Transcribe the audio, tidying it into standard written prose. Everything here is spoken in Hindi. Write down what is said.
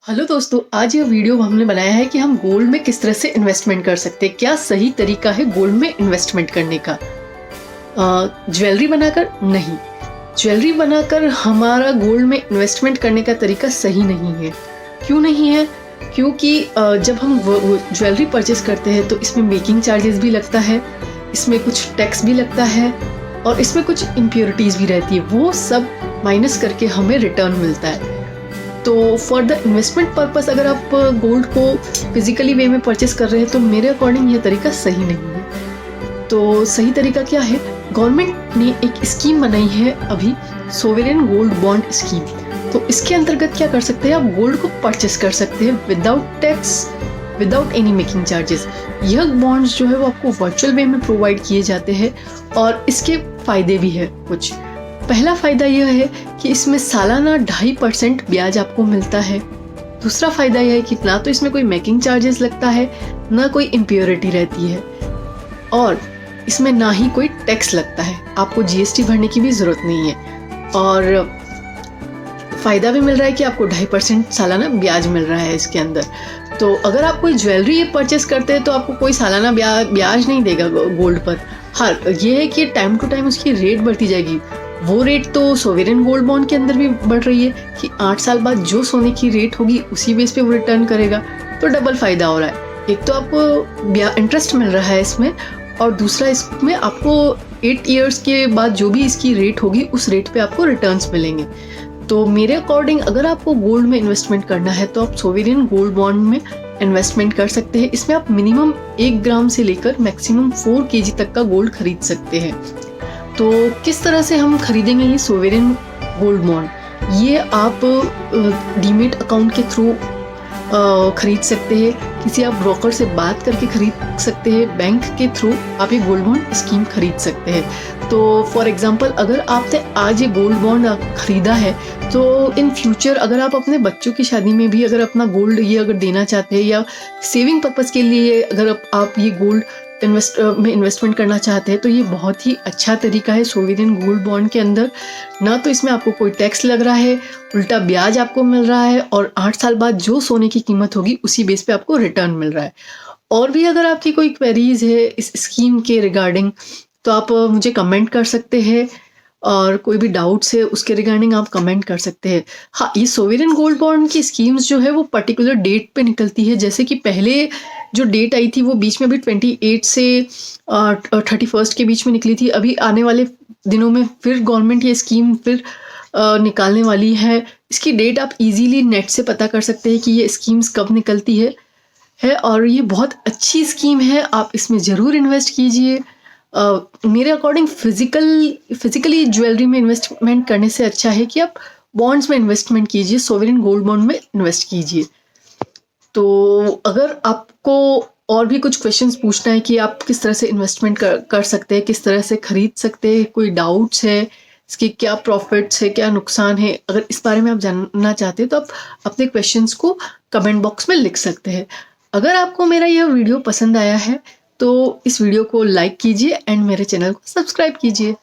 हेलो दोस्तों, आज ये वीडियो हमने बनाया है कि हम गोल्ड में किस तरह से इन्वेस्टमेंट कर सकते हैं। क्या सही तरीका है गोल्ड में इन्वेस्टमेंट करने का? ज्वेलरी बनाकर नहीं, ज्वेलरी बनाकर हमारा गोल्ड में इन्वेस्टमेंट करने का तरीका सही नहीं है। क्यों नहीं है? क्योंकि जब हम वो ज्वेलरी परचेस करते हैं तो इसमें मेकिंग चार्जेस भी लगता है, इसमें कुछ टैक्स भी लगता है और इसमें कुछ इम्प्योरिटीज़ भी रहती है। वो सब माइनस करके हमें रिटर्न मिलता है। तो फॉर द इन्वेस्टमेंट पर्पस अगर आप गोल्ड को फिजिकली वे में परचेस कर रहे हैं तो मेरे अकॉर्डिंग ये तरीका सही नहीं है। तो सही तरीका क्या है? गवर्नमेंट ने एक स्कीम बनाई है अभी, सोवरेन गोल्ड बॉन्ड स्कीम। तो इसके अंतर्गत क्या कर सकते हैं, आप गोल्ड को परचेस कर सकते हैं without tax, without any making charges. यह बॉन्ड्स जो है वो आपको वर्चुअल वे में प्रोवाइड किए जाते हैं और इसके फ़ायदे भी है कुछ। पहला फ़ायदा यह है कि इसमें सालाना 2.5% ब्याज आपको मिलता है। दूसरा फ़ायदा यह है कि ना तो इसमें कोई मेकिंग चार्जेस लगता है, ना कोई इम्प्योरिटी रहती है और इसमें ना ही कोई टैक्स लगता है। आपको जीएसटी भरने की भी ज़रूरत नहीं है और फ़ायदा भी मिल रहा है कि आपको 2.5% सालाना ब्याज मिल रहा है इसके अंदर। तो अगर आप कोई ज्वेलरी परचेस करते हैं तो आपको कोई सालाना ब्याज नहीं देगा गोल्ड पर। हाँ, ये है कि टाइम टू टाइम उसकी रेट बढ़ती जाएगी। वो रेट तो सोवरेन गोल्ड बॉन्ड के अंदर भी बढ़ रही है कि 8 साल बाद जो सोने की रेट होगी उसी बेस पे वो रिटर्न करेगा। तो डबल फ़ायदा हो रहा है। एक तो आपको इंटरेस्ट मिल रहा है इसमें और दूसरा इसमें आपको 8 इयर्स के बाद जो भी इसकी रेट होगी उस रेट पे आपको रिटर्न्स मिलेंगे। तो मेरे अकॉर्डिंग अगर आपको गोल्ड में इन्वेस्टमेंट करना है तो आप सोवरेन गोल्ड बॉन्ड में इन्वेस्टमेंट कर सकते हैं। इसमें आप मिनिमम 1 ग्राम से लेकर मैक्सिमम 4 केजी तक का गोल्ड खरीद सकते हैं। तो किस तरह से हम खरीदेंगे ये सोवरेन गोल्ड बॉन्ड? ये आप डीमेट अकाउंट के थ्रू खरीद सकते हैं, किसी आप ब्रोकर से बात करके खरीद सकते हैं, बैंक के थ्रू आप ये गोल्ड बॉन्ड स्कीम खरीद सकते हैं। तो फॉर एग्जांपल अगर आपने आज ये गोल्ड बॉन्ड खरीदा है तो इन फ्यूचर अगर आप अपने बच्चों की शादी में भी अगर अपना गोल्ड ये अगर देना चाहते हैं या सेविंग पर्पज़ के लिए अगर आप ये गोल्ड इन्वेस्टमेंट करना चाहते हैं तो ये बहुत ही अच्छा तरीका है सोवरेन गोल्ड बॉन्ड के अंदर। ना तो इसमें आपको कोई टैक्स लग रहा है, उल्टा ब्याज आपको मिल रहा है और 8 साल बाद जो सोने की कीमत होगी उसी बेस पे आपको रिटर्न मिल रहा है। और भी अगर आपकी कोई क्वेरीज है इस स्कीम के रिगार्डिंग तो आप मुझे कमेंट कर सकते हैं और कोई भी डाउट्स है उसके रिगार्डिंग आप कमेंट कर सकते हैं। हाँ, ये सोवरेन गोल्ड बॉन्ड की स्कीम्स जो है वो पर्टिकुलर डेट पे निकलती है। जैसे कि पहले जो डेट आई थी वो बीच में भी 28 से 31 के बीच में निकली थी। अभी आने वाले दिनों में फिर गवर्नमेंट ये स्कीम फिर निकालने वाली है। इसकी डेट आप इजीली नेट से पता कर सकते हैं कि ये स्कीम्स कब निकलती है और ये बहुत अच्छी स्कीम है। आप इसमें ज़रूर इन्वेस्ट कीजिए। मेरे अकॉर्डिंग फिजिकली ज्वेलरी में इन्वेस्टमेंट करने से अच्छा है कि आप बॉन्ड्स में इन्वेस्टमेंट कीजिए, सोवरेन गोल्ड बॉन्ड में इन्वेस्ट कीजिए। तो अगर आपको और भी कुछ क्वेश्चंस पूछना है कि आप किस तरह से इन्वेस्टमेंट कर सकते हैं, किस तरह से खरीद सकते हैं, कोई डाउट्स है, इसके क्या प्रॉफिट्स है, क्या नुकसान है, अगर इस बारे में आप जानना चाहते हैं तो आप अपने क्वेश्चंस को कमेंट बॉक्स में लिख सकते हैं। अगर आपको मेरा यह वीडियो पसंद आया है तो इस वीडियो को लाइक कीजिए एंड मेरे चैनल को सब्सक्राइब कीजिए।